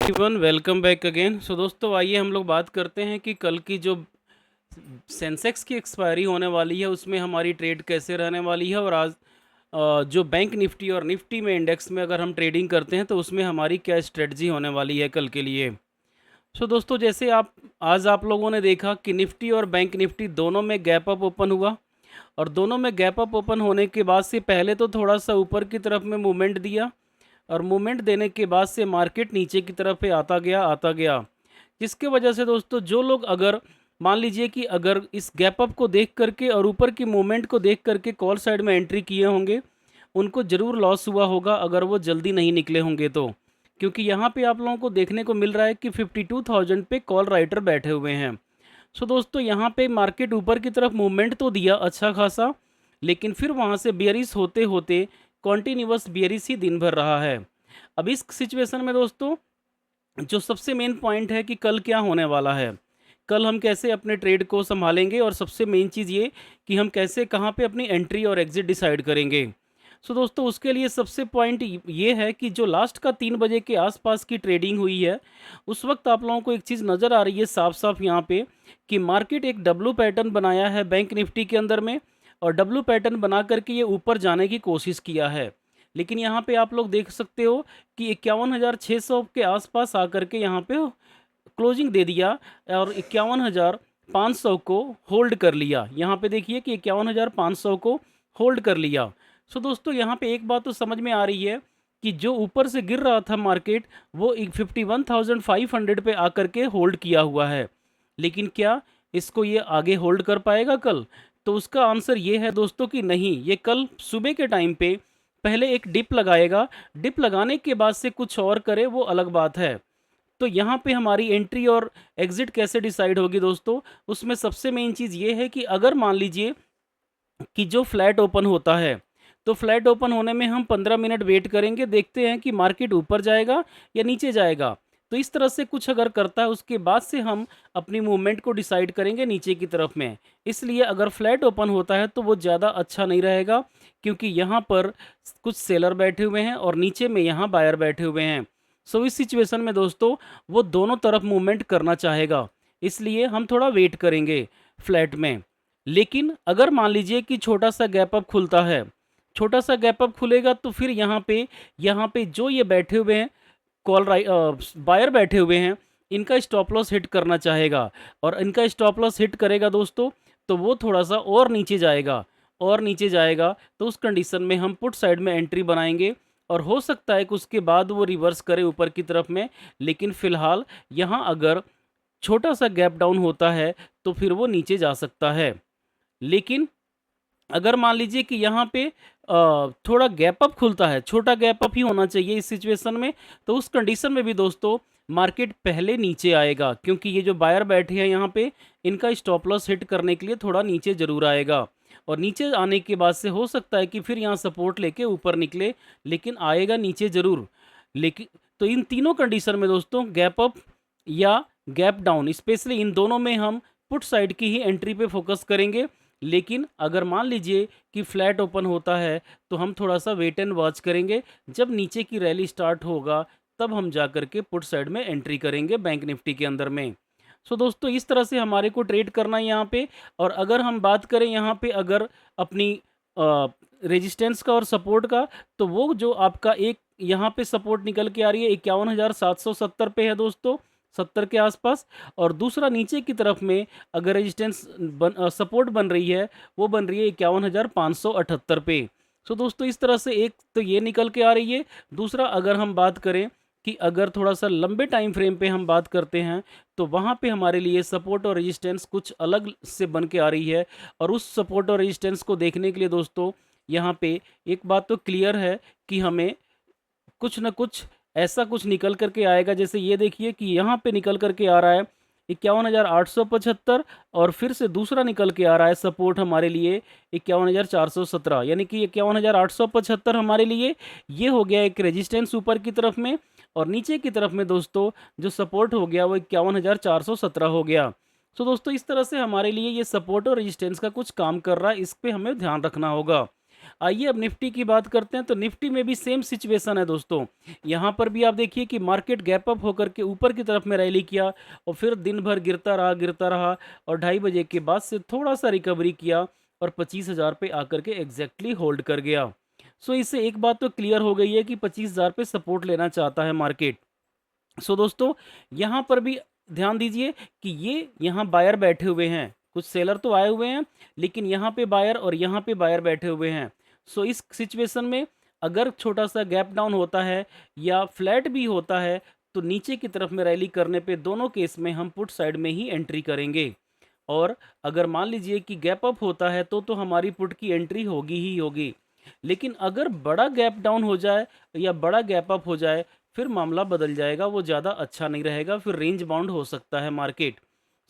Everyone welcome back again. So दोस्तों आइए हम लोग बात करते हैं कि कल की जो सेंसेक्स की एक्सपायरी होने वाली है उसमें हमारी ट्रेड कैसे रहने वाली है, और आज जो बैंक निफ्टी और निफ्टी में इंडेक्स में अगर हम ट्रेडिंग करते हैं तो उसमें हमारी क्या स्ट्रेटजी होने वाली है कल के लिए। सो दोस्तों जैसे आप लोगों ने देखा कि निफ्टी और बैंक निफ्टी दोनों में गैप अप ओपन हुआ, और दोनों में गैप अप ओपन होने के बाद से पहले तो थोड़ा सा ऊपर की तरफ में मूवमेंट दिया, और मूवमेंट देने के बाद से मार्केट नीचे की तरफ पे आता गया, जिसके वजह से दोस्तों जो लोग अगर मान लीजिए कि अगर इस गैप अप को देख करके और ऊपर की मूवमेंट को देख करके कॉल साइड में एंट्री किए होंगे, उनको ज़रूर लॉस हुआ होगा अगर वो जल्दी नहीं निकले होंगे तो, क्योंकि यहाँ पे आप लोगों को देखने को मिल रहा है कि 52,000 पे कॉल राइटर बैठे हुए हैं। सो दोस्तों यहाँ पे मार्केट ऊपर की तरफ मूवमेंट तो दिया अच्छा खासा, लेकिन फिर वहाँ से बेयरिश होते होते कॉन्टिन्यूअस बेयरिश ही दिन भर रहा है। अब इस सिचुएशन में दोस्तों जो सबसे मेन पॉइंट है कि कल क्या होने वाला है, कल हम कैसे अपने ट्रेड को संभालेंगे, और सबसे मेन चीज़ ये कि हम कैसे कहाँ पे अपनी एंट्री और एग्जिट डिसाइड करेंगे। सो दोस्तों उसके लिए सबसे पॉइंट ये है कि जो लास्ट का 3 बजे के आसपास की ट्रेडिंग हुई है, उस वक्त आप लोगों को एक चीज़ नज़र आ रही है साफ साफ यहाँ पे कि मार्केट एक डब्लू पैटर्न बनाया है बैंक निफ्टी के अंदर में, और डब्लू पैटर्न बना करके ये ऊपर जाने की कोशिश किया है। लेकिन यहाँ पे आप लोग देख सकते हो कि 51,600 के आसपास आकर के यहाँ पे क्लोजिंग दे दिया, और 51,500 को होल्ड कर लिया। यहाँ पे देखिए कि 51,500 को होल्ड कर लिया। सो दोस्तों यहाँ पे एक बात तो समझ में आ रही है कि जो ऊपर से गिर रहा था मार्केट, वो 51,500 पे आकर के होल्ड किया हुआ है। लेकिन क्या इसको ये आगे होल्ड कर पाएगा कल? तो उसका आंसर ये है दोस्तों कि नहीं, ये कल सुबह के टाइम पे पहले एक डिप लगाएगा, डिप लगाने के बाद से कुछ और करे वो अलग बात है। तो यहाँ पे हमारी एंट्री और एग्जिट कैसे डिसाइड होगी दोस्तों, उसमें सबसे मेन चीज़ ये है कि अगर मान लीजिए कि जो फ्लैट ओपन होता है, तो फ्लैट ओपन होने में हम 15 मिनट वेट करेंगे, देखते हैं कि मार्केट ऊपर जाएगा या नीचे जाएगा। तो इस तरह से कुछ अगर करता है उसके बाद से हम अपनी मूवमेंट को डिसाइड करेंगे नीचे की तरफ में। इसलिए अगर फ्लैट ओपन होता है तो वो ज़्यादा अच्छा नहीं रहेगा, क्योंकि यहाँ पर कुछ सेलर बैठे हुए हैं और नीचे में यहाँ बायर बैठे हुए हैं। सो इस सिचुएशन में दोस्तों वो दोनों तरफ मूवमेंट करना चाहेगा, इसलिए हम थोड़ा वेट करेंगे फ्लैट में। लेकिन अगर मान लीजिए कि छोटा सा गैप अप खुलता है, छोटा सा गैप अप खुलेगा तो फिर यहाँ पे जो ये बैठे हुए हैं बायर बैठे हुए हैं, इनका स्टॉप लॉस हिट करना चाहेगा, और इनका स्टॉप लॉस हिट करेगा दोस्तों तो वो थोड़ा सा और नीचे जाएगा, और नीचे जाएगा तो उस कंडीशन में हम पुट साइड में एंट्री बनाएंगे, और हो सकता है कि उसके बाद वो रिवर्स करे ऊपर की तरफ में। लेकिन फ़िलहाल यहाँ अगर छोटा सा गैप डाउन होता है तो फिर वो नीचे जा सकता है। लेकिन अगर मान लीजिए कि यहाँ पे थोड़ा गैप अप खुलता है, छोटा गैप अप ही होना चाहिए इस सिचुएशन में, तो उस कंडीशन में भी दोस्तों मार्केट पहले नीचे आएगा, क्योंकि ये जो बायर बैठे हैं यहाँ पे, इनका स्टॉप लॉस हिट करने के लिए थोड़ा नीचे ज़रूर आएगा, और नीचे आने के बाद से हो सकता है कि फिर यहाँ सपोर्ट लेके ऊपर निकले, लेकिन आएगा नीचे ज़रूर। लेकिन तो इन तीनों कंडीशन में दोस्तों गैप अप या गैप डाउन, स्पेशली इन दोनों में हम पुट साइड की ही एंट्री पे फोकस करेंगे। लेकिन अगर मान लीजिए कि फ्लैट ओपन होता है तो हम थोड़ा सा वेट एंड वॉच करेंगे, जब नीचे की रैली स्टार्ट होगा तब हम जा कर के पुट साइड में एंट्री करेंगे बैंक निफ्टी के अंदर में। सो दोस्तों इस तरह से हमारे को ट्रेड करना है यहाँ पे। और अगर हम बात करें यहाँ पे अगर अपनी रेजिस्टेंस का और सपोर्ट का, तो वो जो आपका एक यहाँ पे सपोर्ट निकल के आ रही है 51,770 पे है दोस्तों, 70 के आसपास। और दूसरा नीचे की तरफ में अगर रेजिस्टेंस सपोर्ट बन रही है, वो बन रही है 51,578 पे। सो दोस्तों इस तरह से एक तो ये निकल के आ रही है। दूसरा अगर हम बात करें कि अगर थोड़ा सा लंबे टाइम फ्रेम पे हम बात करते हैं, तो वहाँ पे हमारे लिए सपोर्ट और रेजिस्टेंस कुछ अलग से बन के आ रही है। और उस सपोर्ट और रेजिस्टेंस को देखने के लिए दोस्तों यहाँ पे एक बात तो क्लियर है कि हमें कुछ न कुछ ऐसा कुछ निकल कर के आएगा। जैसे ये देखिए कि यहाँ पे निकल कर के आ रहा है 51,875, और फिर से दूसरा निकल के आ रहा है सपोर्ट हमारे लिए 51,417, यानी कि 51,875 हमारे लिए ये हो गया एक रेजिस्टेंस ऊपर की तरफ में, और नीचे की तरफ में दोस्तों जो सपोर्ट हो गया वो 51,417 हो गया। तो दोस्तों इस तरह से हमारे लिए ये सपोर्ट और रेजिस्टेंस का कुछ काम कर रहा है, इस पे हमें ध्यान रखना होगा। आइए अब निफ्टी की बात करते हैं। तो निफ्टी में भी सेम सिचुएशन है दोस्तों। यहाँ पर भी आप देखिए कि मार्केट गैप अप होकर के ऊपर की तरफ में रैली किया और फिर दिन भर गिरता रहा और 2:30 बजे के बाद से थोड़ा सा रिकवरी किया और 25,000 पे आकर के एग्जैक्टली होल्ड कर गया। सो इससे एक बात तो क्लियर हो गई है कि 25,000 पे सपोर्ट लेना चाहता है मार्केट। सो दोस्तों यहाँ पर भी ध्यान दीजिए कि ये यहाँ बायर बैठे हुए हैं, कुछ सेलर तो आए हुए हैं लेकिन यहाँ पे बायर और यहाँ पे बायर बैठे हुए हैं। सो इस सिचुएशन में अगर छोटा सा गैप डाउन होता है या फ्लैट भी होता है तो नीचे की तरफ में रैली करने पे दोनों केस में हम पुट साइड में ही एंट्री करेंगे। और अगर मान लीजिए कि गैप अप होता है तो हमारी पुट की एंट्री होगी ही होगी। लेकिन अगर बड़ा गैप डाउन हो जाए या बड़ा गैप अप हो जाए फिर मामला बदल जाएगा, वो ज़्यादा अच्छा नहीं रहेगा, फिर रेंज बाउंड हो सकता है मार्केट।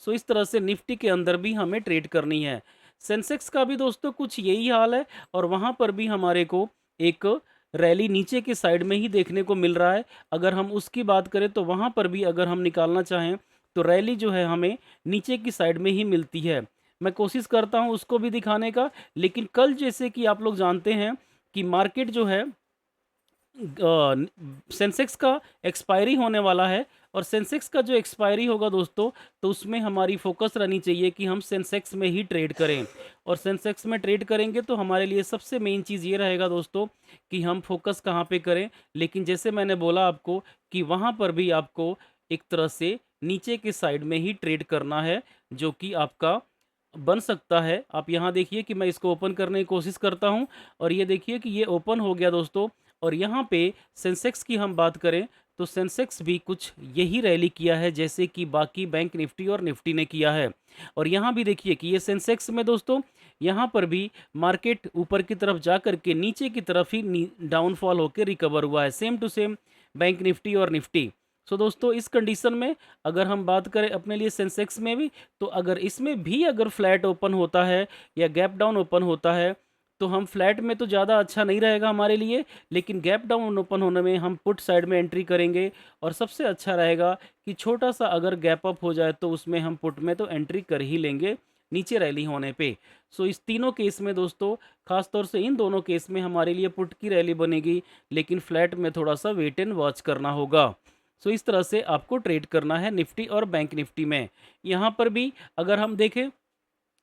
सो इस तरह से निफ्टी के अंदर भी हमें ट्रेड करनी है। सेंसेक्स का भी दोस्तों कुछ यही हाल है और वहाँ पर भी हमारे को एक रैली नीचे के साइड में ही देखने को मिल रहा है। अगर हम उसकी बात करें तो वहाँ पर भी अगर हम निकालना चाहें तो रैली जो है हमें नीचे की साइड में ही मिलती है। मैं कोशिश करता हूँ उसको भी दिखाने का, लेकिन कल जैसे कि आप लोग जानते हैं कि मार्केट जो है सेंसेक्स का एक्सपायरी होने वाला है और सेंसेक्स का जो एक्सपायरी होगा दोस्तों तो उसमें हमारी फोकस रहनी चाहिए कि हम सेंसेक्स में ही ट्रेड करें। और सेंसेक्स में ट्रेड करेंगे तो हमारे लिए सबसे मेन चीज़ ये रहेगा दोस्तों कि हम फोकस कहाँ पे करें। लेकिन जैसे मैंने बोला आपको कि वहाँ पर भी आपको एक तरह से नीचे के साइड में ही ट्रेड करना है जो कि आपका बन सकता है। आप यहाँ देखिए कि मैं इसको ओपन करने की कोशिश करता हूँ और ये देखिए कि ये ओपन हो गया दोस्तों। और यहाँ पे सेंसेक्स की हम बात करें तो सेंसेक्स भी कुछ यही रैली किया है जैसे कि बाकी बैंक निफ्टी और निफ्टी ने किया है। और यहाँ भी देखिए कि ये सेंसेक्स में दोस्तों यहाँ पर भी मार्केट ऊपर की तरफ जा कर के नीचे की तरफ ही डाउनफॉल होकर रिकवर हुआ है, same to same bank nifty और निफ्टी। सो दोस्तों इस कंडीशन में अगर हम बात करें अपने लिए सेंसेक्स में भी, तो अगर इसमें भी अगर फ्लैट ओपन होता है या गैप डाउन ओपन होता है तो हम फ्लैट में तो ज़्यादा अच्छा नहीं रहेगा हमारे लिए, लेकिन गैप डाउन ओपन होने में हम पुट साइड में एंट्री करेंगे। और सबसे अच्छा रहेगा कि छोटा सा अगर गैप अप हो जाए तो उसमें हम पुट में तो एंट्री कर ही लेंगे नीचे रैली होने पे। सो इस तीनों केस में दोस्तों, खास तौर से इन दोनों केस में हमारे लिए पुट की रैली बनेगी, लेकिन फ्लैट में थोड़ा सा वेट एंड वॉच करना होगा। सो इस तरह से आपको ट्रेड करना है निफ्टी और बैंक निफ्टी में। यहाँ पर भी अगर हम देखें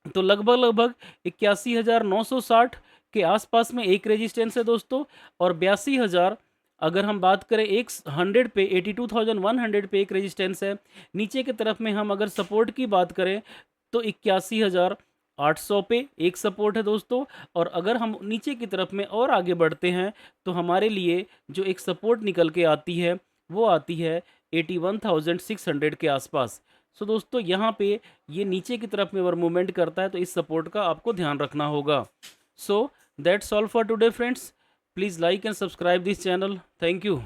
तो लगभग लगभग 81,960 के आसपास में एक रेजिस्टेंस है दोस्तों। और 82,000 अगर हम बात करें एक 100 पे 82,100 पे एक रेजिस्टेंस है। नीचे की तरफ में हम अगर सपोर्ट की बात करें तो 81,800 पे एक सपोर्ट है दोस्तों। और अगर हम नीचे की तरफ में और आगे बढ़ते हैं तो हमारे लिए जो एक सपोर्ट निकल के आती है वो आती है 81,600 के आसपास। सो दोस्तों यहाँ पे ये नीचे की तरफ में अगर मूवमेंट करता है तो इस सपोर्ट का आपको ध्यान रखना होगा। So that's all for today friends, please like and subscribe this channel. Thank you.